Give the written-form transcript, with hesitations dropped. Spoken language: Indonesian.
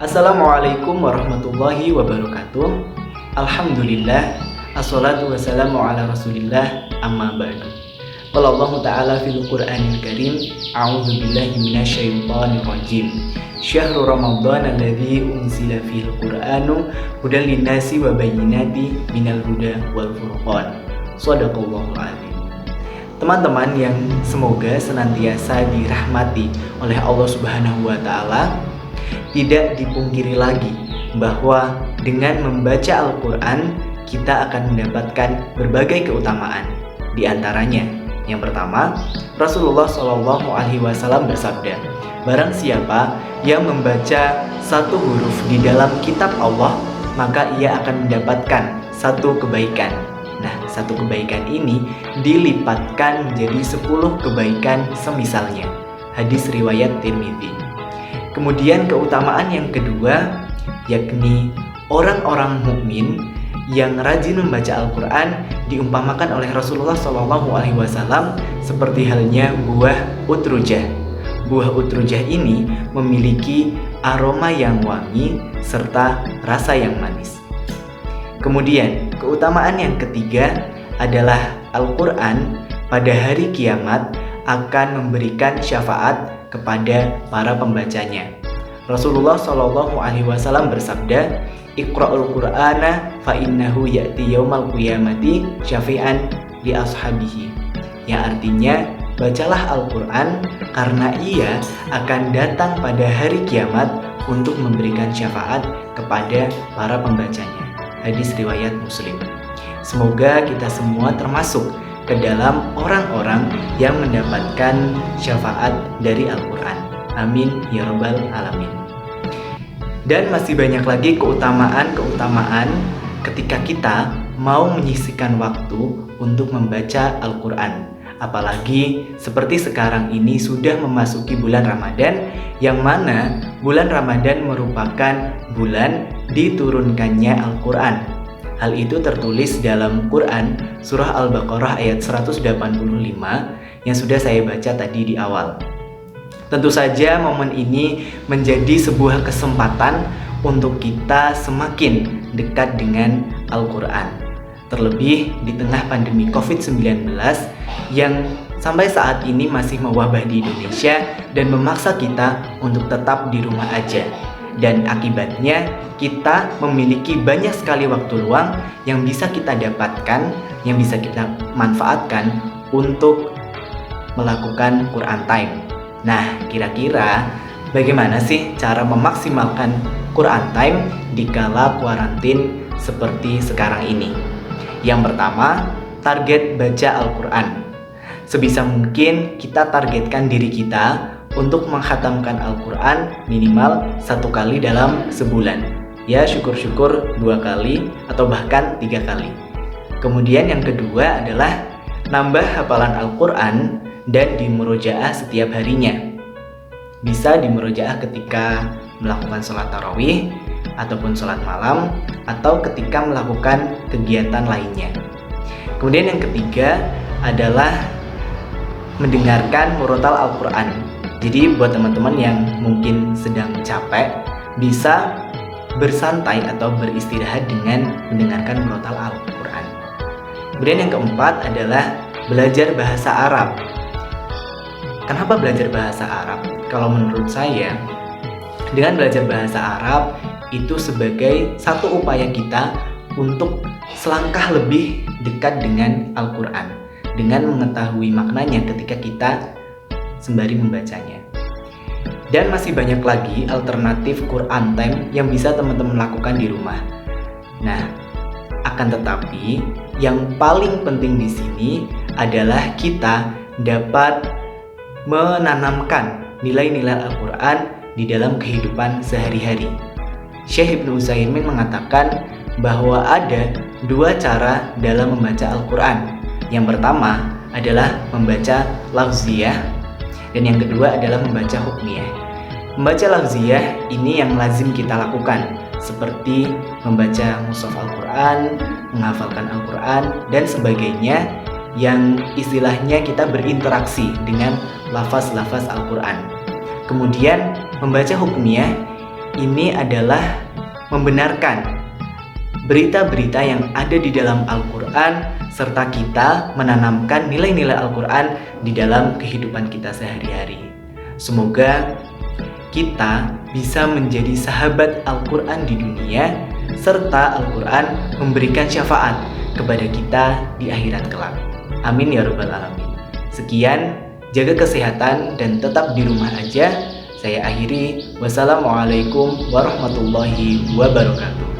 Assalamualaikum warahmatullahi wabarakatuh. Alhamdulillah, assalatu wassalamu ala rasulillah, amma ba'du. Qala Allah Ta'ala fil Qur'anil Karim, a'udzu billahi minasyaitonir rajim. Syahrul Ramadhan alladzi unzila fihil Qur'anu hudan linnasi wa bayyinati minal huda wal furqan. Shadaqallahul azim. Teman-teman yang semoga senantiasa dirahmati oleh Allah Subhanahu wa Ta'ala, tidak dipungkiri lagi bahwa dengan membaca Al-Quran kita akan mendapatkan berbagai keutamaan. Di antaranya, yang pertama, Rasulullah SAW bersabda, barang siapa yang membaca satu huruf di dalam kitab Allah, maka ia akan mendapatkan satu kebaikan. Nah, satu kebaikan ini dilipatkan menjadi 10 kebaikan semisalnya. Hadis riwayat Tirmidzi. Kemudian keutamaan yang kedua, yakni orang-orang mukmin yang rajin membaca Al-Quran diumpamakan oleh Rasulullah SAW seperti halnya buah utrujah. Buah utrujah ini memiliki aroma yang wangi serta rasa yang manis. Kemudian keutamaan yang ketiga adalah Al-Quran pada hari kiamat akan memberikan syafaat kepada para pembacanya. Rasulullah SAW bersabda, Iqra'ul Qur'ana fa innahu ya'ti yaumal qiyamati syafi'an li ashabihi. Yang artinya, bacalah Al-Quran karena ia akan datang pada hari kiamat untuk memberikan syafaat kepada para pembacanya. Hadis riwayat Muslim. Semoga kita semua termasuk ke dalam orang-orang yang mendapatkan syafaat dari Al-Quran. Amin ya rabbal alamin. Dan masih banyak lagi keutamaan-keutamaan ketika kita mau menyisihkan waktu untuk membaca Al-Quran. Apalagi seperti sekarang ini sudah memasuki bulan Ramadan, yang mana bulan Ramadan merupakan bulan diturunkannya Al-Quran. Hal itu tertulis dalam Quran surah Al-Baqarah ayat 185 yang sudah saya baca tadi di awal. Tentu saja momen ini menjadi sebuah kesempatan untuk kita semakin dekat dengan Al-Quran. Terlebih di tengah pandemi COVID-19 yang sampai saat ini masih mewabah di Indonesia dan memaksa kita untuk tetap di rumah aja. Dan akibatnya kita memiliki banyak sekali waktu luang yang bisa kita dapatkan, yang bisa kita manfaatkan untuk melakukan Quran Time. Nah, kira-kira bagaimana sih cara memaksimalkan Quran Time di kala kuarantin seperti sekarang ini? Yang pertama, target baca Al-Quran. Sebisa mungkin kita targetkan diri kita untuk menghatamkan Al-Quran minimal 1 kali dalam sebulan. Ya, syukur-syukur 2 kali atau bahkan 3 kali. Kemudian yang kedua adalah nambah hafalan Al-Quran dan dimurojaah setiap harinya. Bisa dimurojaah ketika melakukan sholat tarawih ataupun sholat malam atau ketika melakukan kegiatan lainnya. Kemudian yang ketiga adalah mendengarkan murotal Al-Quran. Jadi buat teman-teman yang mungkin sedang capek, bisa bersantai atau beristirahat dengan mendengarkan murotal Al-Quran. Kemudian yang keempat adalah belajar bahasa Arab. Kenapa belajar bahasa Arab? Kalau menurut saya, dengan belajar bahasa Arab itu sebagai satu upaya kita untuk selangkah lebih dekat dengan Al-Quran, dengan mengetahui maknanya ketika kita sembari membacanya. Dan masih banyak lagi alternatif Quran Time yang bisa teman-teman lakukan di rumah. Nah, akan tetapi yang paling penting di sini adalah kita dapat menanamkan nilai-nilai Al-Quran di dalam kehidupan sehari-hari. Syekh Ibnu Utsaimin mengatakan bahwa ada 2 cara dalam membaca Al-Quran. Yang pertama adalah membaca lafziyah dan yang kedua adalah membaca hukmiyah. Membaca lafziyah ini yang lazim kita lakukan, seperti membaca mushaf Al-Quran, menghafalkan Al-Quran, dan sebagainya, yang istilahnya kita berinteraksi dengan lafaz-lafaz Al-Quran. Kemudian membaca hukmiyah ini adalah membenarkan berita-berita yang ada di dalam Al-Quran, serta kita menanamkan nilai-nilai Al-Quran di dalam kehidupan kita sehari-hari. Semoga kita bisa menjadi sahabat Al-Quran di dunia, serta Al-Quran memberikan syafaat kepada kita di akhirat kelak. Amin ya rabbal alamin. Sekian, jaga kesehatan dan tetap di rumah aja. Saya akhiri, wassalamualaikum warahmatullahi wabarakatuh.